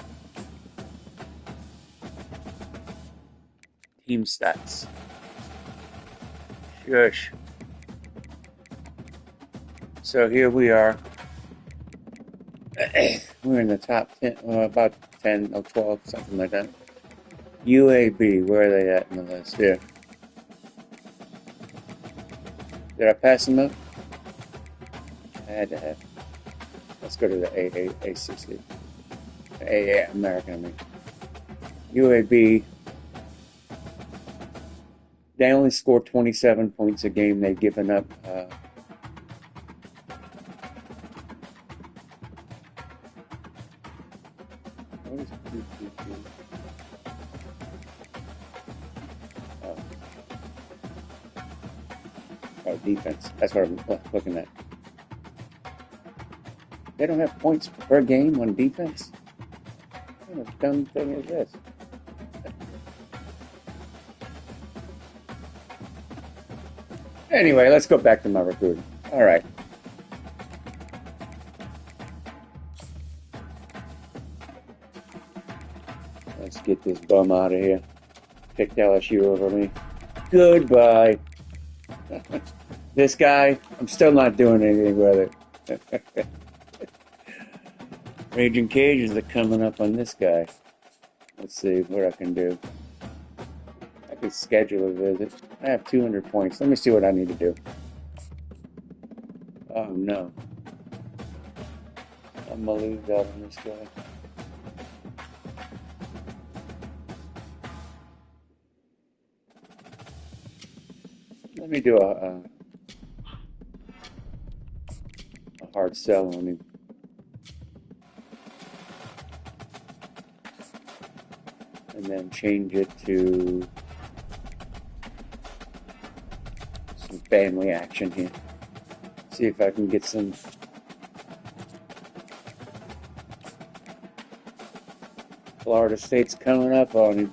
Speaker 1: Team stats. Shush. So here we are. We're in the top 10, about 10 or 12, something like that. UAB, where are they at in the list? Here. Did I pass them up? I had to have. Let's go to the ACC. AA American, I mean. UAB. They only score 27 points a game. They've given up. What is PPP? Oh, defense. That's what I'm looking at. They don't have points per game on defense? What a dumb thing is this? Anyway, let's go back to my recruiting. All right. Let's get this bum out of here. Picked LSU over me. Goodbye. This guy, I'm still not doing anything with it. Raging Cajuns are coming up on this guy. Let's see what I can do. I could schedule a visit. I have 200 points. Let me see what I need to do. Oh no. I'm gonna lose out on this guy. Let me do a hard sell on him. And then change it to some family action here. See if I can get some Florida State's coming up on him.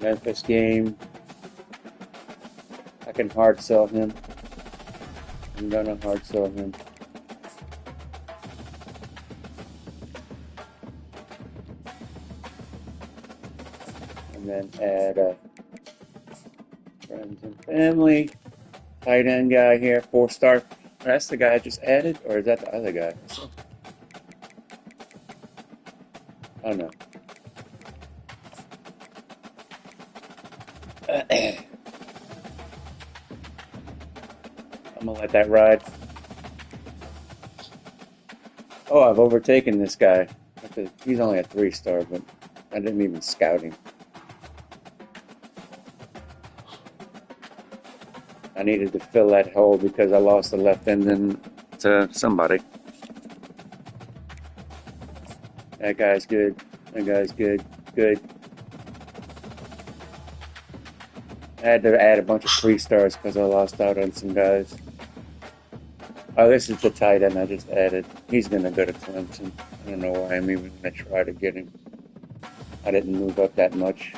Speaker 1: Memphis game. I can hard sell him. I'm gonna hard sell him. And then add friends and family. Tight end guy here, 4-star. That's the guy I just added, or is that the other guy? Oh no. I'm gonna let that ride. Oh, I've overtaken this guy. He's only a 3-star, but I didn't even scout him. I needed to fill that hole because I lost the left end to somebody. That guy's good. That guy's good. Good. I had to add a bunch of 3-stars because I lost out on some guys. Oh, this is the tight end I just added. He's going to go to Clemson. I don't know why I'm even going to try to get him. I didn't move up that much.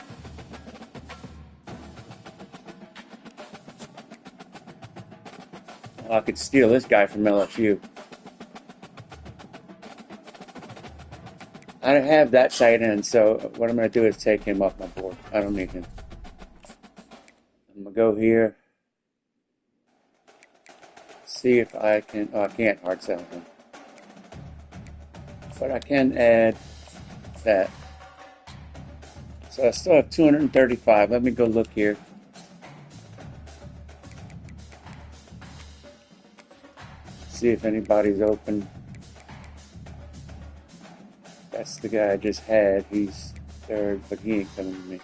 Speaker 1: Well, I could steal this guy from LSU. I have that tight end, so what I'm going to do is take him off my board. I don't need him. I'm going to go here. See if I can. Oh, I can't hard sell him. But I can add that. So I still have 235. Let me go look here. See if anybody's open. That's the guy I just had. He's third, but he ain't coming to me.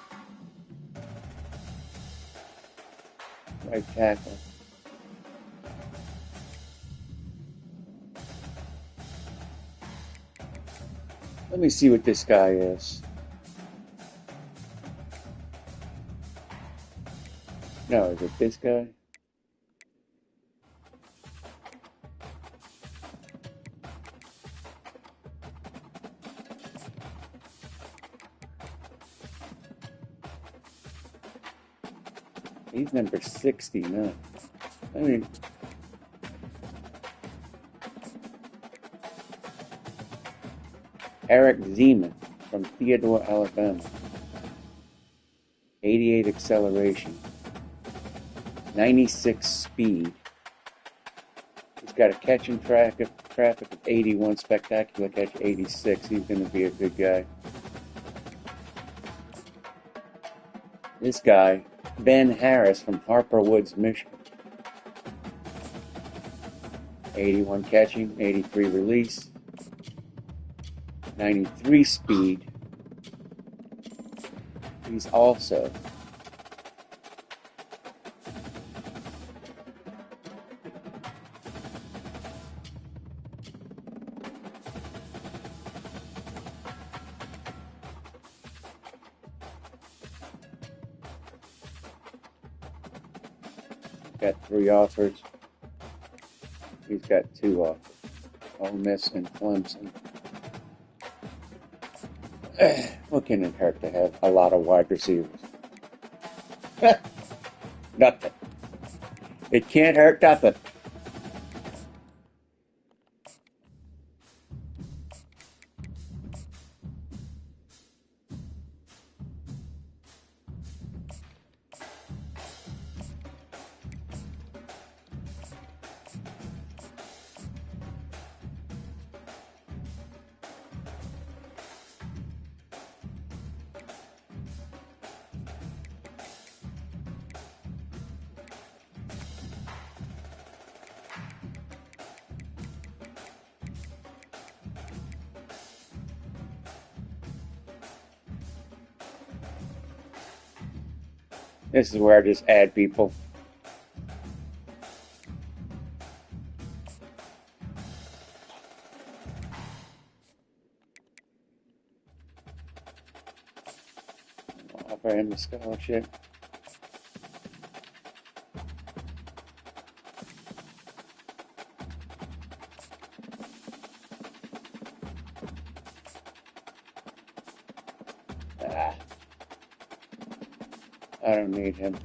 Speaker 1: Right tackle. Let me see what this guy is. No, is it this guy? He's number 69. I mean, Eric Zeman from Theodore, Alabama. 88 acceleration. 96 speed. He's got a catch in traffic of 81, spectacular catch 86. He's going to be a good guy. This guy, Ben Harris from Harper Woods, Michigan. 81 catching, 83 release, 93 speed. He's also got 3 offers. He's got 2 offers. Ole Miss and Clemson. What can it hurt to have a lot of wide receivers? Nothing. It can't hurt nothing. This is where I just add people. Offer him a scholarship. I don't need him.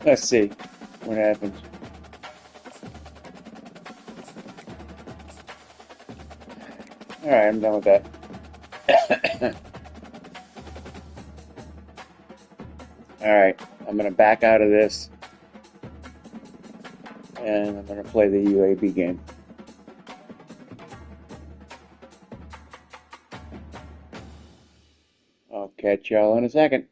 Speaker 1: Let's see what happens. Alright, I'm done with that. Alright, I'm going to back out of this. And I'm going to play the UAB game. I'll catch y'all in a second.